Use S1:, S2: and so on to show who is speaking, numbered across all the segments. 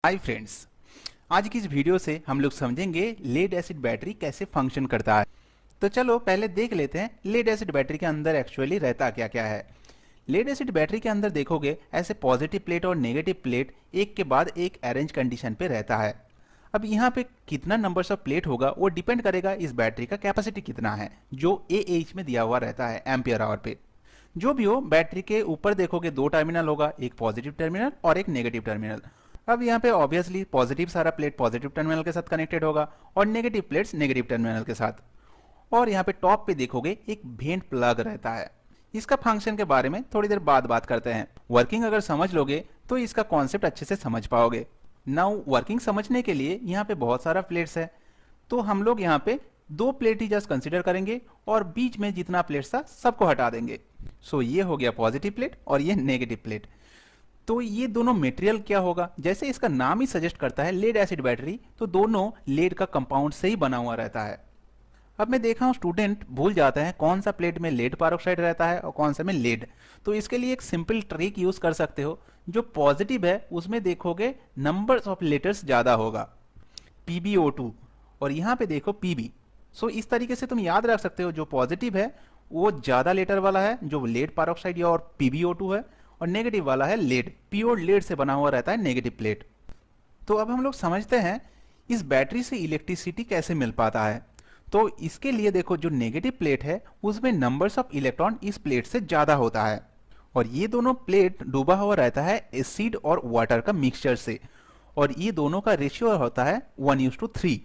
S1: Hi friends, आज की इस वीडियो से हम लोग समझेंगे लेड एसिड बैटरी कैसे फंक्शन करता है। तो चलो पहले देख लेते हैं लेड एसिड बैटरी के अंदर एक्चुअली रहता क्या क्या है। लेड एसिड बैटरी के अंदर देखोगे ऐसे पॉजिटिव प्लेट और नेगेटिव प्लेट एक के बाद एक अरेंज कंडीशन पे रहता है। अब यहाँ पे कितना नंबर्स ऑफ प्लेट होगा वो डिपेंड करेगा इस बैटरी का कैपेसिटी कितना है, जो AH में दिया हुआ रहता है एम्पियर आवर पे। जो भी हो, बैटरी के ऊपर देखोगे दो टर्मिनल होगा, एक पॉजिटिव टर्मिनल और एक नेगेटिव टर्मिनल। अब यहाँ पे ऑब्वियसली पॉजिटिव सारा प्लेट पॉजिटिव टर्मिनल के साथ कनेक्टेड होगा और नेगेटिव प्लेट्स नेगेटिव टर्मिनल के साथ। और यहाँ पे टॉप पे देखोगे एक वेंट प्लग रहता है। इसका फंक्शन के बारे में थोड़ी देर बाद बात करते हैं। वर्किंग अगर समझ लोगे तो इसका कॉन्सेप्ट अच्छे से समझ पाओगे। नाउ वर्किंग समझने के लिए यहाँ पे बहुत सारा प्लेट्स है, तो हम लोग यहाँ पे दो प्लेट ही जस्ट कंसिडर करेंगे और बीच में जितना प्लेट्स था सबको हटा देंगे। सो ये हो गया पॉजिटिव प्लेट और ये नेगेटिव प्लेट। तो ये दोनों मटेरियल क्या होगा, जैसे इसका नाम ही सजेस्ट करता है लेड एसिड बैटरी, तो दोनों लेड का कंपाउंड से ही बना हुआ रहता है। अब मैं देखा हूँ स्टूडेंट भूल जाते हैं कौन सा प्लेट में लेड पैरोक्साइड रहता है और कौन सा में लेड। तो इसके लिए एक सिंपल ट्रिक यूज कर सकते हो। जो पॉजिटिव है उसमें देखोगे नंबर्स ऑफ लेटर्स ज्यादा होगा, PbO2, और यहाँ पे देखो Pb। सो इस तरीके से तुम याद रख सकते हो जो पॉजिटिव है वो ज्यादा लेटर वाला है, जो लेड पैरोक्साइड या और PbO2 है, और नेगेटिव वाला है लेड, प्योर लेड से बना हुआ रहता है नेगेटिव प्लेट। तो अब हम लोग समझते हैं इस बैटरी से इलेक्ट्रिसिटी कैसे मिल पाता है। तो इसके लिए देखो जो नेगेटिव प्लेट है उसमें नंबर्स ऑफ इलेक्ट्रॉन इस प्लेट से ज्यादा होता है, और ये दोनों प्लेट डूबा हुआ रहता है एसिड और वाटर का मिक्सचर से, और ये दोनों का रेशियो होता है 1:3।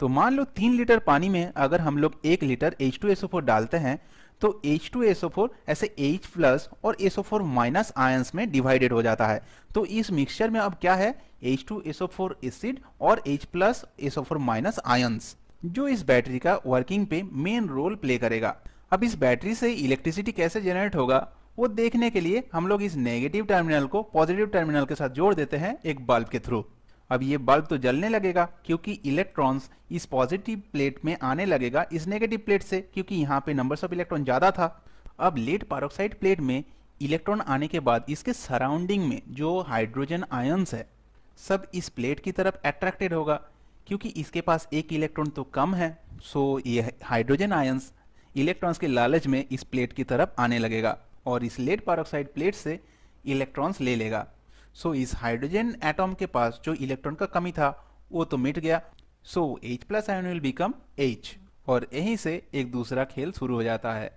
S1: तो मान लो 3 लीटर पानी में अगर हम लोग 1 लीटर H2SO4 डालते हैं तो H2SO4 ऐसे H प्लस और SO4 माइनस आयंस में डिवाइडेड हो जाता है। तो इस मिक्सचर में अब क्या है, H2SO4 एसिड और H plus SO4 minus ions, जो इस बैटरी का वर्किंग पे मेन रोल प्ले करेगा। अब इस बैटरी से इलेक्ट्रिसिटी कैसे जनरेट होगा वो देखने के लिए हम लोग इस नेगेटिव टर्मिनल को पॉजिटिव टर्मिनल के साथ जोड़ देते हैं एक बल्ब के थ्रू। अब ये बल्ब तो जलने लगेगा क्योंकि इलेक्ट्रॉन्स इस पॉजिटिव प्लेट में आने लगेगा इस नेगेटिव प्लेट से, क्योंकि यहाँ पे नंबर्स ऑफ इलेक्ट्रॉन ज्यादा था। अब लेड पैरोक्साइड प्लेट में इलेक्ट्रॉन आने के बाद इसके सराउंडिंग में जो हाइड्रोजन आयंस है सब इस प्लेट की तरफ अट्रैक्टेड होगा, क्योंकि इसके पास एक इलेक्ट्रॉन तो कम है। सो ये हाइड्रोजन आयंस इलेक्ट्रॉन्स के लालच में इस प्लेट की तरफ आने लगेगा और इस लेड पैरोक्साइड प्लेट से इलेक्ट्रॉन्स ले लेगा। सो इस हाइड्रोजन एटॉम के पास जो इलेक्ट्रॉन का कमी था वो तो मिट गया। सो H plus ion will become H, और यहीं से एक दूसरा खेल शुरू हो जाता है।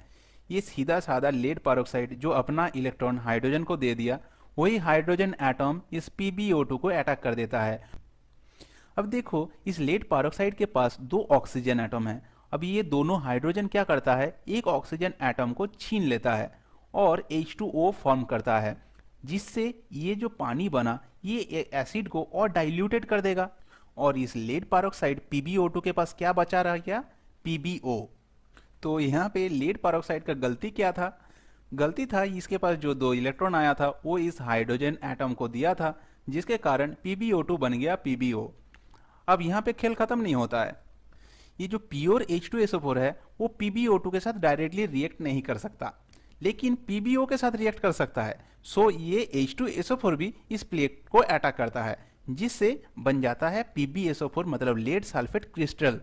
S1: ये सीधा साधा लेड पैरोक्साइड जो अपना इलेक्ट्रॉन हाइड्रोजन को दे दिया, वही हाइड्रोजन एटॉम इस PbO2 को अटैक कर देता है। अब देखो इस लेड पैरोक्साइड के पास दो ऑक्सीजन एटम है। अब ये दोनों हाइड्रोजन क्या करता है, एक ऑक्सीजन एटम को छीन लेता है और H2O फॉर्म करता है, जिससे ये जो पानी बना ये एसिड को और डाइल्यूटेड कर देगा। और इस लेड पैरोक्साइड PbO2 के पास क्या बचा रह गया, PbO। तो यहाँ पे लेड पैरोक्साइड का गलती क्या था, गलती था इसके पास जो दो इलेक्ट्रॉन आया था वो इस हाइड्रोजन एटम को दिया था, जिसके कारण PbO2 बन गया PbO। अब यहाँ पे खेल खत्म नहीं होता है। ये जो प्योर H2SO4 है वो PbO2 के साथ डायरेक्टली रिएक्ट नहीं कर सकता, लेकिन PbO के साथ रिएक्ट कर सकता है। सो ये H2SO4 भी इस प्लेट को अटैक करता है, जिससे बन जाता है PbSO4, मतलब लेड सल्फेट क्रिस्टल।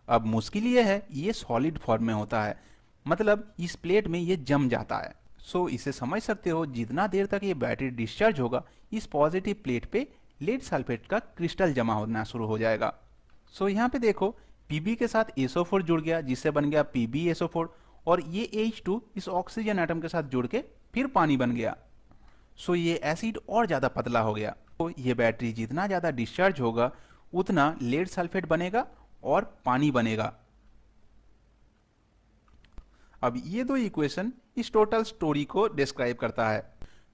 S1: अब मुश्किल ये है ये सॉलिड फॉर्म में होता है, मतलब इस प्लेट में ये जम जाता है। सो इसे समझ सकते हो जितना देर तक ये बैटरी डिस्चार्ज होगा इस पॉजिटिव प्लेट पे लेड सल्फेट का क्रिस्टल जमा होना शुरू हो जाएगा। सो यहाँ पे देखो Pb के साथ SO4 जुड़ गया, जिससे बन गया PbSO4, और ये H2 इस ऑक्सीजन एटम के साथ जुड़ के फिर पानी बन गया। सो ये एसिड और ज्यादा पतला हो गया। तो ये बैटरी जितना ज्यादा डिस्चार्ज होगा उतना लेड सल्फेट बनेगा और पानी बनेगा। अब ये दो इक्वेशन इस टोटल स्टोरी को डिस्क्राइब करता है।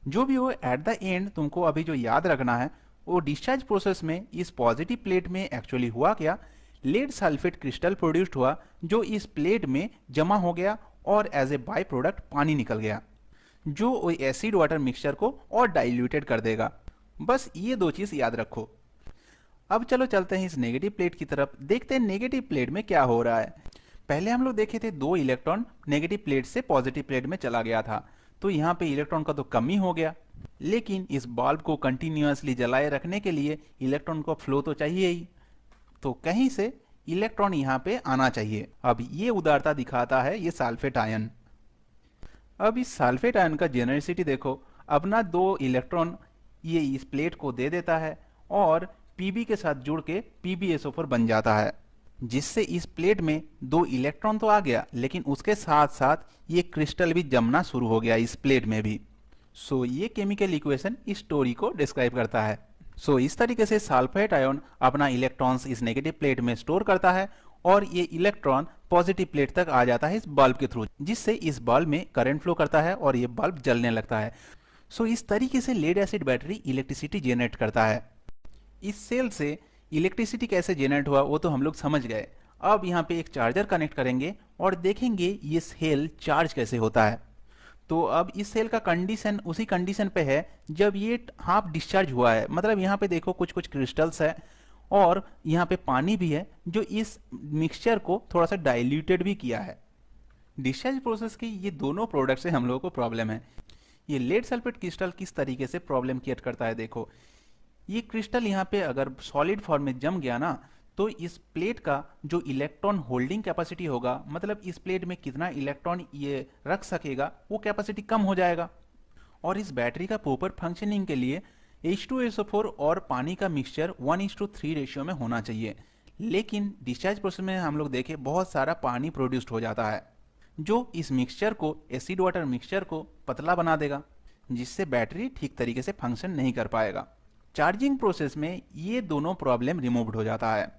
S1: जो भी हो, एट द एंड तुमको अभी जो याद रखना है वो डिस्चार्ज प्रोसेस में इस पॉजिटिव प्लेट में एक्चुअली हुआ क्या, लेड सल्फेट क्रिस्टल प्रोड्यूस्ड हुआ जो इस प्लेट में जमा हो गया और एज ए बाय प्रोडक्ट पानी निकल गया, जो एसिड वाटर मिक्सचर को और डाइल्यूटेड कर देगा। बस ये दो चीज याद रखो। अब चलो चलते हैं इस नेगेटिव प्लेट की तरफ, देखते हैं नेगेटिव प्लेट में क्या हो रहा है। पहले हम लोग देखे थे दो इलेक्ट्रॉन नेगेटिव प्लेट से पॉजिटिव प्लेट में चला गया था, तो यहाँ पे इलेक्ट्रॉन का तो कमी हो गया। लेकिन इस बल्ब को कंटिन्यूअसली जलाए रखने के लिए इलेक्ट्रॉन का फ्लो तो चाहिए ही, तो कहीं से इलेक्ट्रॉन यहाँ पे आना चाहिए। अब ये उदारता दिखाता है ये सल्फेट आयन। अब इस सल्फेट आयन का जेनरेसिटी देखो, अपना 2 इलेक्ट्रॉन ये इस प्लेट को दे देता है और Pb के साथ जुड़ के PbSO4 बन जाता है, जिससे इस प्लेट में 2 इलेक्ट्रॉन तो आ गया, लेकिन उसके साथ साथ ये क्रिस्टल भी जमना शुरू हो गया इस प्लेट में भी। सो ये केमिकल इक्वेशन इस स्टोरी को डिस्क्राइब करता है। सो इस तरीके से सल्फेट आयन अपना इलेक्ट्रॉन्स इस नेगेटिव प्लेट में स्टोर करता है और ये इलेक्ट्रॉन पॉजिटिव प्लेट तक आ जाता है इस बल्ब के थ्रू, जिससे इस बल्ब में करंट फ्लो करता है और ये बल्ब जलने लगता है। सो इस तरीके से lead acid battery electricity generate करता है। इस सेल से इलेक्ट्रिसिटी कैसे जनरेट हुआ वो तो हम लोग समझ गए। अब यहाँ पे एक चार्जर कनेक्ट करेंगे और देखेंगे ये सेल चार्ज कैसे होता है। तो अब इस सेल का कंडीशन उसी कंडीशन पे है जब ये हाफ डिस्चार्ज हुआ है, मतलब यहाँ पे देखो कुछ कुछ क्रिस्टल्स है और यहाँ पे पानी भी है जो इस मिक्सचर को थोड़ा सा डाइल्यूटेड भी किया है। डिस्चार्ज प्रोसेस के ये दोनों प्रोडक्ट से हम लोगों को प्रॉब्लम है। ये लेड सल्फेट क्रिस्टल किस तरीके से प्रॉब्लम क्रिएट करता है, देखो ये क्रिस्टल यहाँ पे अगर सॉलिड फॉर्म में जम गया ना, तो इस प्लेट का जो इलेक्ट्रॉन होल्डिंग कैपेसिटी होगा, मतलब इस प्लेट में कितना इलेक्ट्रॉन ये रख सकेगा, वो कैपेसिटी कम हो जाएगा। और इस बैटरी का प्रॉपर फंक्शनिंग के लिए H2SO4 और पानी का मिक्सचर 1:3 रेशियो में होना चाहिए। लेकिन डिस्चार्ज प्रोसेस में हम लोग देखें बहुत सारा पानी प्रोड्यूस्ड हो जाता है, जो इस मिक्सचर को, एसिड वाटर मिक्सचर को पतला बना देगा, जिससे बैटरी ठीक तरीके से फंक्शन नहीं कर पाएगा। चार्जिंग प्रोसेस में ये दोनों प्रॉब्लम रिमूव्ड हो जाता है।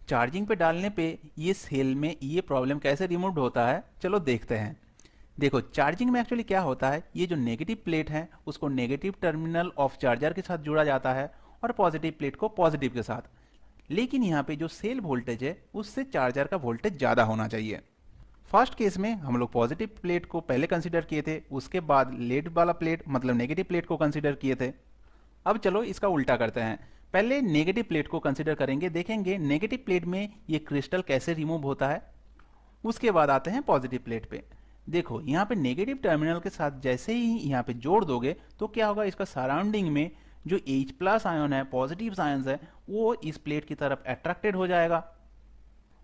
S1: चार्जिंग पे डालने पे ये सेल में ये प्रॉब्लम कैसे रिमूव्ड होता है, चलो देखते हैं। देखो चार्जिंग में एक्चुअली क्या होता है, ये जो नेगेटिव प्लेट है उसको नेगेटिव टर्मिनल ऑफ चार्जर के साथ जोड़ा जाता है और पॉजिटिव प्लेट को पॉजिटिव के साथ। लेकिन यहाँ पे जो सेल वोल्टेज है उससे चार्जर का वोल्टेज ज़्यादा होना चाहिए। फर्स्ट केस में हम लोग पॉजिटिव प्लेट को पहले कंसिडर किए थे, उसके बाद लेड वाला प्लेट मतलब नेगेटिव प्लेट को कंसिडर किए थे। अब चलो इसका उल्टा करते हैं, पहले नेगेटिव प्लेट को कंसिडर करेंगे, देखेंगे नेगेटिव प्लेट में ये क्रिस्टल कैसे रिमूव होता है। उसके बाद आते हैं पॉजिटिव प्लेट पे। देखो यहाँ पे नेगेटिव टर्मिनल के साथ जैसे ही यहाँ पे जोड़ दोगे तो क्या होगा, इसका सराउंडिंग में जो H+ आयन है, पॉजिटिव आयन्स है, वो इस प्लेट की तरफ अट्रैक्टेड हो जाएगा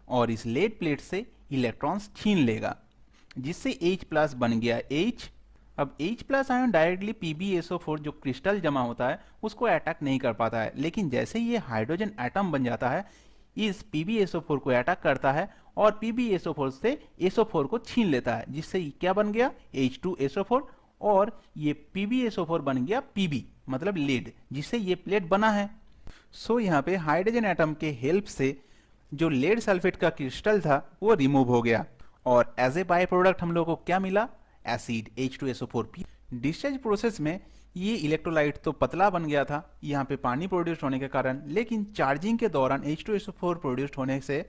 S1: और इस लेड प्लेट से इलेक्ट्रॉन्स छीन लेगा, जिससे H+ बन गया H। अब H+ आयन डायरेक्टली PbSO4 जो क्रिस्टल जमा होता है उसको अटैक नहीं कर पाता है, लेकिन जैसे ये हाइड्रोजन एटम बन जाता है इस PbSO4 को अटैक करता है और PbSO4 से SO4 को छीन लेता है, जिससे क्या बन गया H2SO4 और ये PbSO4 बन गया Pb मतलब लीड, जिससे ये प्लेट बना है। सो यहाँ पे हाइड्रोजन एटम के हेल्प से जो लेड सल्फेट का क्रिस्टल था वो रिमूव हो गया और एज ए बाय प्रोडक्ट हम लोगों को क्या मिला, एसिड H2SO4। डिस्चार्ज प्रोसेस में ये इलेक्ट्रोलाइट तो पतला बन गया था यहाँ पे पानी प्रोड्यूस होने के कारण, लेकिन चार्जिंग के दौरान H2SO4 प्रोड्यूस होने से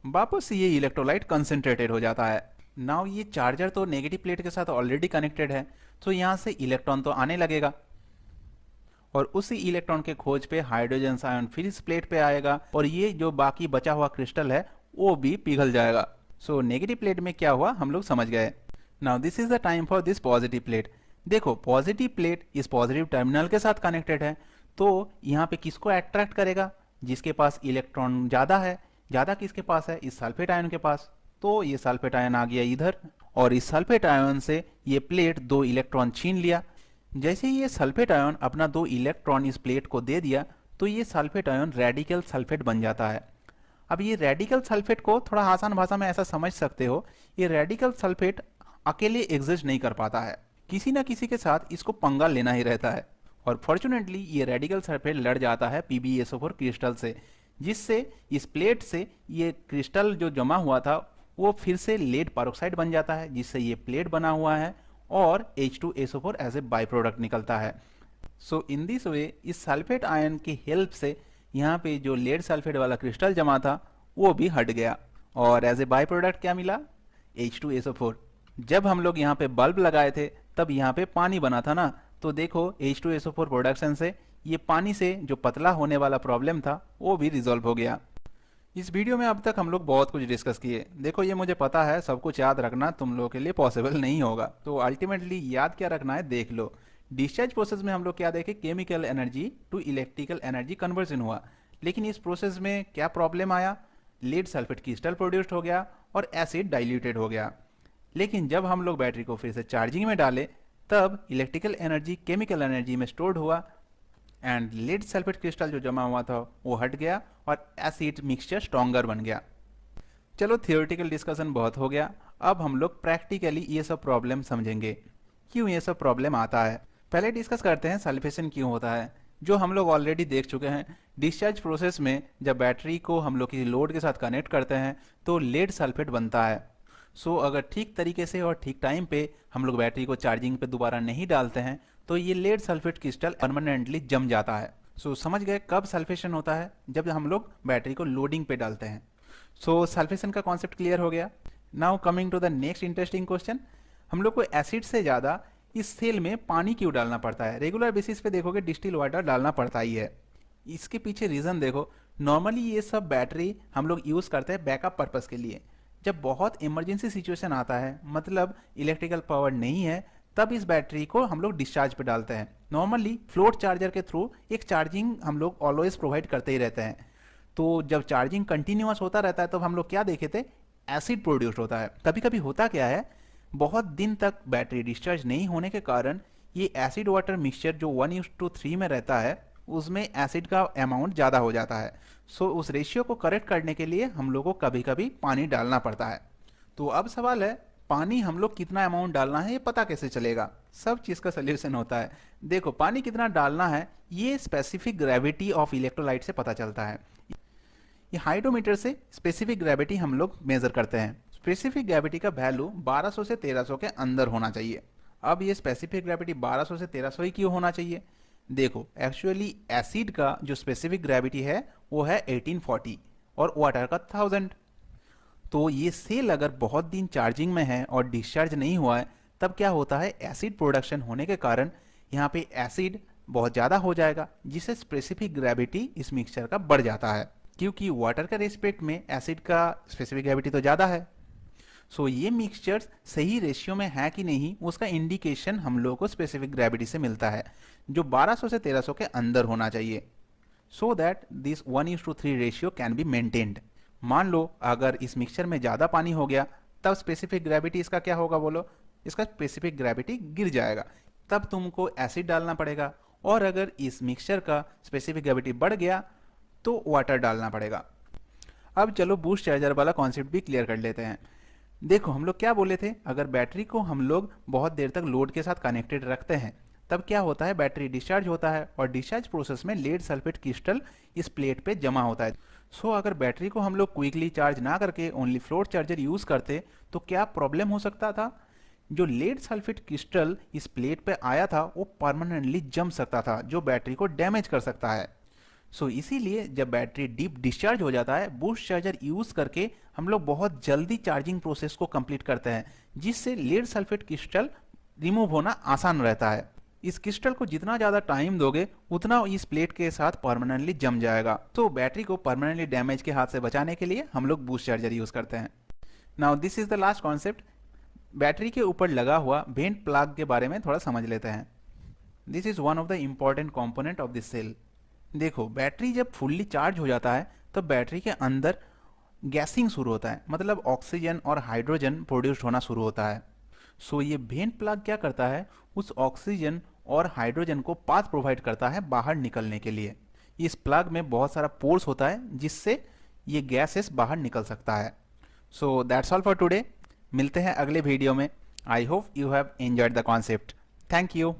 S1: वापस ये इलेक्ट्रोलाइट कंसंट्रेटेड हो जाता है। नाउ ये चार्जर तो नेगेटिव प्लेट के साथ ऑलरेडी कनेक्टेड है, तो यहाँ से इलेक्ट्रॉन तो आने लगेगा और उसी इलेक्ट्रॉन के खोज पे हाइड्रोजन आयन फिर इस प्लेट पे आएगा और ये जो बाकी बचा हुआ क्रिस्टल है वो भी पिघल जाएगा। सो नेगेटिव प्लेट में क्या हुआ हम लोग समझ गए। Now this is the time for this positive plate. देखो पॉजिटिव प्लेट इस पॉजिटिव टर्मिनल के साथ कनेक्टेड है, तो यहाँ पे किसको अट्रैक्ट करेगा, जिसके पास इलेक्ट्रॉन ज़्यादा है। ज़्यादा किसके पास है, इस सल्फेट आयन के पास, तो ये सल्फेट आयन आ गया इधर और इस सल्फेट आयन से ये प्लेट 2 इलेक्ट्रॉन छीन लिया। जैसे ही ये सल्फेट आयन अपना 2 इलेक्ट्रॉन इस प्लेट को दे दिया तो ये सल्फेट आयन रेडिकल सल्फेट बन जाता है। अब ये रेडिकल सल्फेट को थोड़ा आसान भाषा में ऐसा समझ सकते हो, ये रेडिकल सल्फेट अकेले एग्जिस्ट नहीं कर पाता है, किसी ना किसी के साथ इसको पंगा लेना ही रहता है और फॉर्चुनेटली ये रेडिकल सल्फेट लड़ जाता है PbSO4 क्रिस्टल से, जिससे इस प्लेट से ये क्रिस्टल जो जमा हुआ था वो फिर से लेड पेरोक्साइड बन जाता है, जिससे ये प्लेट बना हुआ है और H2SO4 as a by product निकलता है। सो इन दिस वे इस सल्फेट आयन की हेल्प से यहाँ पे जो लेड सल्फेट वाला क्रिस्टल जमा था वो भी हट गया और एज ए बाई प्रोडक्ट क्या मिला, H2SO4। जब हम लोग यहाँ पे बल्ब लगाए थे तब यहाँ पे पानी बना था ना, तो देखो H2SO4 प्रोडक्शन से ये पानी से जो पतला होने वाला प्रॉब्लम था वो भी रिजॉल्व हो गया। इस वीडियो में अब तक हम लोग बहुत कुछ डिस्कस किए। देखो ये मुझे पता है सब कुछ याद रखना तुम लोगों के लिए पॉसिबल नहीं होगा, तो अल्टीमेटली याद क्या रखना है देख लो। डिस्चार्ज प्रोसेस में हम लोग क्या देखे, chemical energy to electrical energy conversion हुआ, लेकिन इस प्रोसेस में क्या प्रॉब्लम आया, लीड सल्फेट क्रिस्टल प्रोड्यूस्ड हो गया और एसिड डाइल्यूटेड हो गया। लेकिन जब हम लोग बैटरी को फिर से चार्जिंग में डाले तब इलेक्ट्रिकल एनर्जी केमिकल एनर्जी में स्टोर्ड हुआ एंड लीड सल्फेट क्रिस्टल जो जमा हुआ था वो हट गया और एसिड मिक्सचर स्ट्रॉन्गर बन गया। चलो थियोरेटिकल डिस्कशन बहुत हो गया, अब हम लोग प्रैक्टिकली ये सब प्रॉब्लम समझेंगे, क्यों ये सब प्रॉब्लम आता है। पहले डिस्कस करते हैं सल्फेशन क्यों होता है, जो हम लोग ऑलरेडी देख चुके हैं। डिस्चार्ज प्रोसेस में जब बैटरी को हम लोग किसी लोड के साथ कनेक्ट करते हैं तो लेड सल्फेट बनता है। सो अगर ठीक तरीके से और ठीक टाइम पे हम लोग बैटरी को चार्जिंग पे दोबारा नहीं डालते हैं तो ये लेड सल्फेट क्रिस्टल परमानेंटली जम जाता है। सो समझ गए कब सल्फेशन होता है, जब हम लोग बैटरी को लोडिंग पे डालते हैं। सो सल्फेशन का कॉन्सेप्ट क्लियर हो गया। Now coming to the next interesting question, हम लोग को एसिड से ज़्यादा इस सेल में पानी क्यों डालना पड़ता है। रेगुलर बेसिस पे देखोगे डिस्टिल वाटर डालना पड़ता ही है। इसके पीछे रीज़न देखो, नॉर्मली ये सब बैटरी हम लोग यूज़ करते हैं बैकअप पर्पज़ के लिए। जब बहुत इमरजेंसी सिचुएशन आता है, मतलब इलेक्ट्रिकल पावर नहीं है, तब इस बैटरी को हम लोग डिस्चार्ज पे डालते हैं। नॉर्मली फ्लोट चार्जर के थ्रू एक चार्जिंग हम लोग ऑलवेज प्रोवाइड करते ही रहते हैं। तो जब चार्जिंग कंटिन्यूअस होता रहता है तो हम लोग क्या देखे थे, एसिड प्रोड्यूस होता है। कभी कभी होता क्या है, बहुत दिन तक बैटरी डिस्चार्ज नहीं होने के कारण ये एसिड वाटर मिक्सचर जो 1:3 में रहता है उसमें एसिड का अमाउंट ज़्यादा हो जाता है। सो उस रेशियो को करेक्ट करने के लिए हम लोग को कभी कभी पानी डालना पड़ता है। तो अब सवाल है, पानी हम लोग कितना अमाउंट डालना है ये पता कैसे चलेगा। सब चीज़ का सोल्यूशन होता है। देखो पानी कितना डालना है ये स्पेसिफिक ग्रेविटी ऑफ इलेक्ट्रोलाइट से पता चलता है। ये हाइड्रोमीटर से स्पेसिफिक ग्रेविटी हम लोग मेजर करते हैं। स्पेसिफिक ग्रेविटी का वैल्यू 1200 से 1300 के अंदर होना चाहिए। अब ये स्पेसिफिक ग्रेविटी 1200 से 1300 ही क्यों होना चाहिए, देखो एक्चुअली एसिड का जो स्पेसिफिक ग्रेविटी है वो है 1840 और वाटर का 1000। तो ये सेल अगर बहुत दिन चार्जिंग में है और डिस्चार्ज नहीं हुआ है तब क्या होता है, एसिड प्रोडक्शन होने के कारण यहाँ पे एसिड बहुत ज़्यादा हो जाएगा, जिससे स्पेसिफिक ग्रेविटी इस मिक्सचर का बढ़ जाता है। क्योंकि वाटर का रेस्पेक्ट में एसिड का स्पेसिफिक ग्रेविटी तो ज़्यादा है। सो ये मिक्सचर्स सही रेशियो में है कि नहीं उसका इंडिकेशन हम लोगों को स्पेसिफिक ग्रेविटी से मिलता है, जो 1200 से 1300 के अंदर होना चाहिए, so that this 1:3 ratio can be maintained. मान लो अगर इस मिक्सचर में ज़्यादा पानी हो गया तब स्पेसिफिक ग्रेविटी इसका क्या होगा बोलो, इसका स्पेसिफिक ग्रेविटी गिर जाएगा, तब तुमको एसिड डालना पड़ेगा। और अगर इस मिक्सचर का स्पेसिफिक ग्रेविटी बढ़ गया तो वाटर डालना पड़ेगा। अब चलो बूस्ट चार्जर वाला कॉन्सेप्ट भी क्लियर कर लेते हैं। देखो हम लोग क्या बोले थे, अगर बैटरी को हम लोग बहुत देर तक लोड के साथ कनेक्टेड रखते हैं तब क्या होता है, बैटरी डिस्चार्ज होता है और डिस्चार्ज प्रोसेस में लेड सल्फेट क्रिस्टल इस प्लेट पे जमा होता है। सो अगर बैटरी को हम लोग क्विकली चार्ज ना करके ओनली फ्लोट चार्जर यूज़ करते तो क्या प्रॉब्लम हो सकता था, जो लेड सल्फेट क्रिस्टल इस प्लेट पे आया था वो परमानेंटली जम सकता था, जो बैटरी को डैमेज कर सकता है। सो इसीलिए जब बैटरी डीप डिस्चार्ज हो जाता है, बूस्ट चार्जर यूज़ करके हम लोग बहुत जल्दी चार्जिंग प्रोसेस को कंप्लीट करते हैं, जिससे लेड सल्फेट क्रिस्टल रिमूव होना आसान रहता है। इस क्रिस्टल को जितना ज़्यादा टाइम दोगे उतना इस प्लेट के साथ परमानेंटली जम जाएगा। तो बैटरी को परमानेंटली डैमेज के हाथ से बचाने के लिए हम लोग बूस्ट चार्जर यूज़ करते हैं। Now this is the last concept, battery के ऊपर लगा हुआ वेंट प्लग के बारे में थोड़ा समझ लेते हैं। This is one of the important component of this cell. देखो बैटरी जब फुल्ली चार्ज हो जाता है तो बैटरी के अंदर गैसिंग शुरू होता है, मतलब ऑक्सीजन और हाइड्रोजन प्रोड्यूस होना शुरू होता है। सो ये वेंट प्लग क्या करता है, उस ऑक्सीजन और हाइड्रोजन को पाथ प्रोवाइड करता है बाहर निकलने के लिए। इस प्लग में बहुत सारा पोर्स होता है जिससे ये गैसेस बाहर निकल सकता है। So that's all for today, मिलते हैं अगले वीडियो में। I hope you have enjoyed the concept. Thank you.